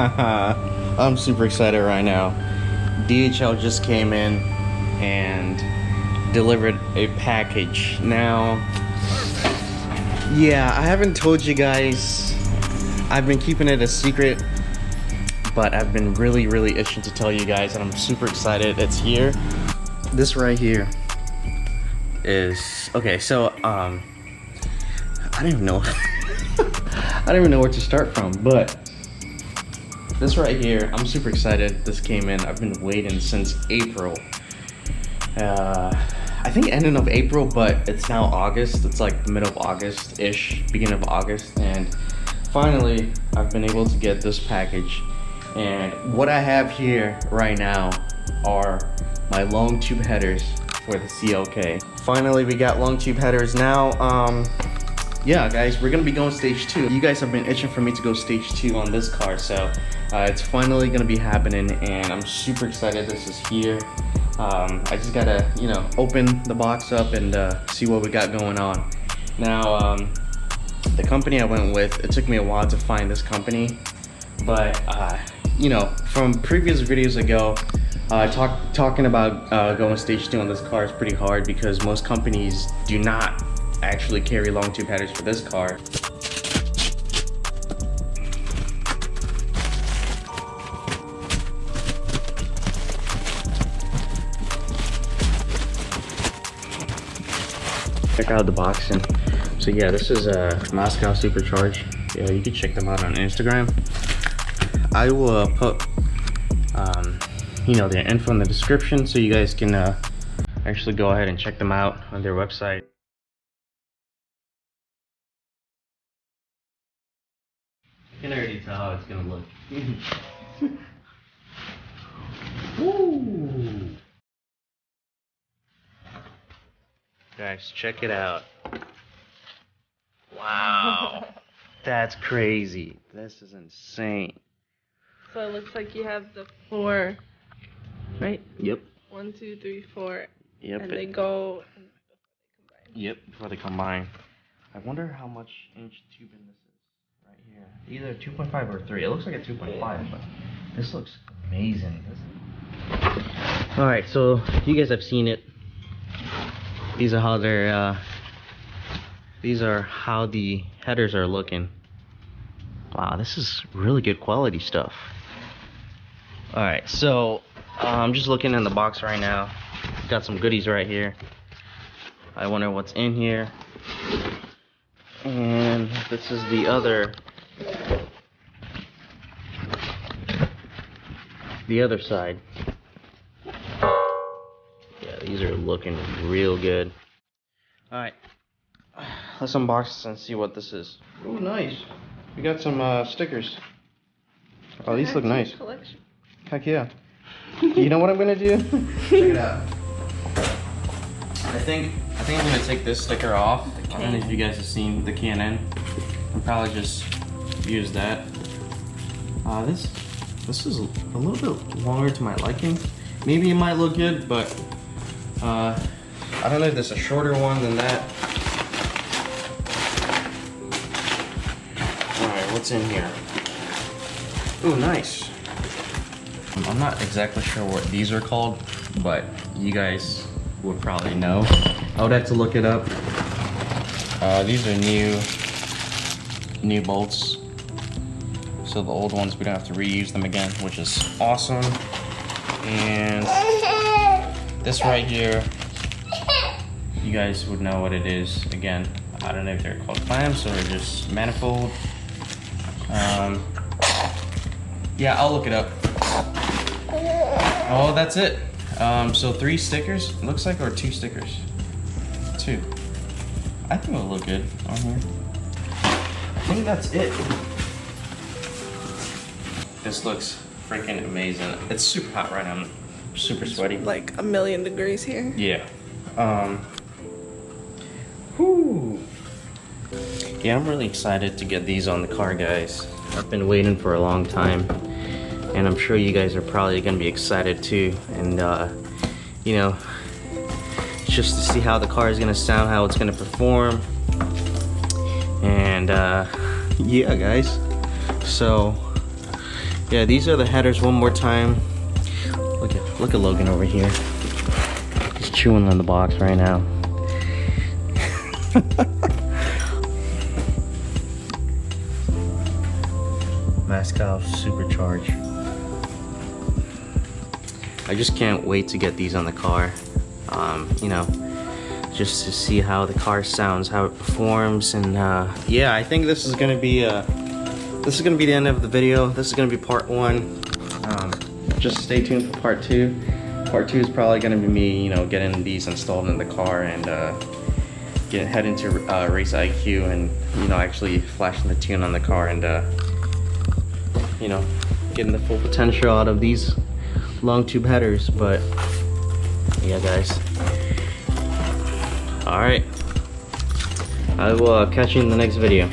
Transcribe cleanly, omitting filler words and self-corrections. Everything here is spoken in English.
I'm super excited right now. DHL just came in and delivered a package. Now, yeah, I haven't told you guys. I've been keeping it a secret, but I've been really itching to tell you guys, and I'm super excited. It's here. This right here is okay. So I don't even know. I don't even know where to start from, but this right here, I'm super excited. This came in. I've been waiting since April. I think ending of April, but it's now August. It's like the middle of August-ish, beginning of August, and finally I've been able to get this package. And what I have here right now are my Longtube headers for the CLK. Finally, we got Longtube headers now. Yeah, guys, we're gonna be going stage 2. You guys have been itching for me to go stage 2 on this car, so it's finally gonna be happening, and I'm super excited this is here. I just gotta, you know, open the box up and see what we got going on. Now, the company I went with, it took me a while to find this company, but you know, from previous videos ago, talking about going stage 2 on this car is pretty hard because most companies do not actually carry long tube headers for this car. Check out the box. And so yeah, this is a Moscow Supercharge. Yeah, you can check them out on Instagram. I will put you know, their info in the description so you guys can actually go ahead and check them out on their website. You can already tell how it's gonna look. Woo! Guys, check it out. Wow. That's crazy. This is insane. So it looks like you have the 4, right? Yep. 1, 2, 3, 4. Yep. And they go before they combine. Yep, before they combine. I wonder how much inch tubing this is right here. Either 2.5 or 3. It looks like a 2.5, but this looks amazing. Alright, so you guys have seen it. These are how they're the headers are looking. Wow, this is really good quality stuff. Alright, so I'm just looking in the box right now. Got some goodies right here. I wonder what's in here. And this is the other side. Yeah, these are looking real good. Alright, let's unbox this and see what this is. Oh, nice. We got some stickers. Oh, these look nice. Collection. Heck yeah. You know what I'm gonna do? Check it out. I think I'm gonna take this sticker off. I don't know if you guys have seen the K&N. I'll probably just use that. This is a little bit longer to my liking. Maybe it might look good, but I don't know if there's a shorter one than that. Alright, what's in here? Ooh, nice. I'm not exactly sure what these are called, but you guys would probably know. I would have to look it up. These are new bolts. So the old ones, we don't have to reuse them again, which is awesome. And this right here, you guys would know what it is. Again, I don't know if they're called clamps or just manifold. Yeah, I'll look it up. Oh, that's it. So 3 stickers, it looks like, or 2 stickers. 2. I think it'll look good on here. I think that's it. This looks freaking amazing. It's super hot right now. I'm super sweaty. Like 1,000,000 degrees here. Yeah. Whew. Yeah, I'm really excited to get these on the car, guys. I've been waiting for a long time, and I'm sure you guys are probably gonna be excited too. And you know, just to see how the car is gonna sound, how it's gonna perform. And yeah, guys. So Yeah, these are the headers one more time. Look at Logan over here. He's chewing on the box right now. Mascow Supercharge. I just can't wait to get these on the car. You know, just to see how the car sounds, how it performs, and yeah, I think this is gonna be the end of the video. This is gonna be part 1. Just stay tuned for part 2. Part 2 is probably gonna be me, you know, getting these installed in the car and head into RaceIQ and, you know, actually flashing the tune on the car and you know, getting the full potential out of these Longtube headers. But yeah, guys. All right, I will catch you in the next video.